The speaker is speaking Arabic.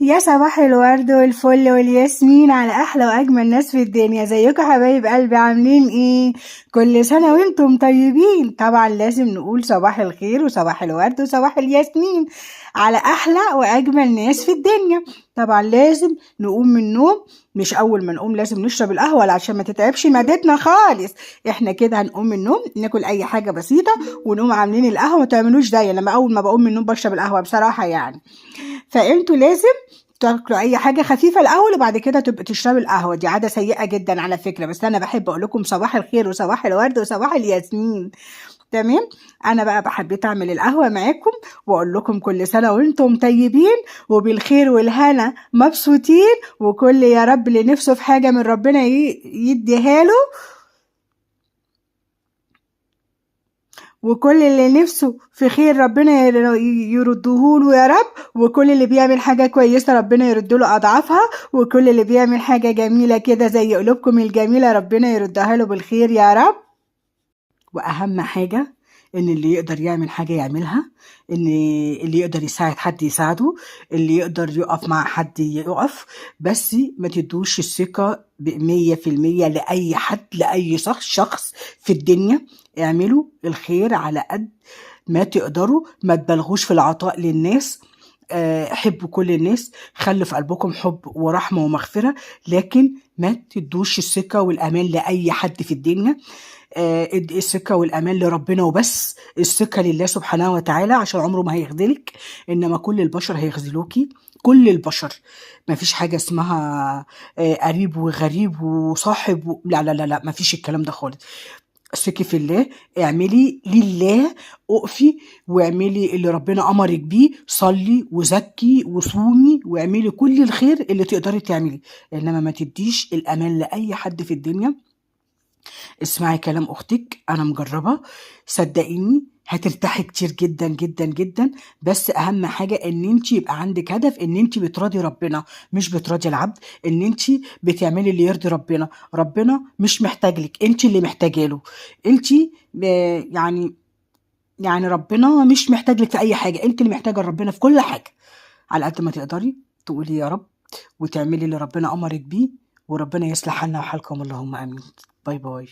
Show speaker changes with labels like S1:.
S1: يا صباح الورد والفل والياسمين على احلى واجمل ناس في الدنيا. زيكم حبايب قلبي، عاملين ايه؟ كل سنه وانتم طيبين. طبعا لازم نقول صباح الخير وصباح الورد وصباح الياسمين على احلى واجمل ناس في الدنيا. طبعا لازم نقوم من النوم، مش اول ما نقوم لازم نشرب القهوه عشان ما تتعبش معدتنا خالص. احنا كده هنقوم من النوم ناكل اي حاجه بسيطه ونقوم عاملين القهوه. ما تعملوش زي لما اول ما بقوم من النوم بشرب القهوه بصراحه يعني. فانتوا لازم تاكلوا اي حاجه خفيفه الاول وبعد كده تبقى تشربوا القهوه. دي عاده سيئه جدا على فكره، بس انا بحب اقول لكم صباح الخير وصباح الورد وصباح الياسمين. تمام. انا بقى حبيت اعمل القهوه معاكم واقول لكم كل سنه وانتم طيبين وبالخير والهنا مبسوطين، وكل يا رب اللي نفسه في حاجه من ربنا يديها له، وكل اللي نفسه في خير ربنا يردهوله يا رب، وكل اللي بيعمل حاجة كويسة ربنا يردله أضعافها، وكل اللي بيعمل حاجة جميلة كده زي قلوبكم الجميلة ربنا يردها له بالخير يا رب. واهم حاجه ان اللي يقدر يعمل حاجه يعملها، ان اللي يقدر يساعد حد يساعده، اللي يقدر يقف مع حد يقف، بس ما تدوش الثقه ب100% لاي حد، لاي شخص في الدنيا. اعملوا الخير على قد ما تقدروا، ما تبالغوش في العطاء للناس. حبوا كل الناس، خلوا في قلبكم حب ورحمة ومغفرة، لكن ما تدوش الثقة والأمان لأي حد في الدنيا. ادي الثقة والأمان لربنا وبس، الثقة لله سبحانه وتعالى عشان عمره ما هيخذلك، إنما كل البشر هيخذلوكي. كل البشر، ما فيش حاجة اسمها قريب وغريب وصاحب لا لا لا لا، ما فيش الكلام ده خالص. ثقي في الله، اعملي لله، اقفي واعملي اللي ربنا امرك بيه، صلي وزكي وصومي واعملي كل الخير اللي تقدري تعملي، انما ما تديش الامان لاي حد في الدنيا. اسمعي كلام اختك، انا مجربه، صدقيني هترتاحي كتير جدا جدا جدا. بس اهم حاجه ان انت يبقى عندك هدف، ان انت بتراضي ربنا مش بتراضي العبد، ان انت بتعملي اللي يرضي ربنا. ربنا مش محتاج لك، انت اللي محتاجه له. انت يعني، يعني ربنا مش محتاج لك في اي حاجه، انت اللي محتاجه لربنا في كل حاجه. على قد ما تقدري تقولي يا رب وتعملي اللي ربنا امرك بيه، وربنا يصلح حالنا وحالكم، اللهم امين. باي باي.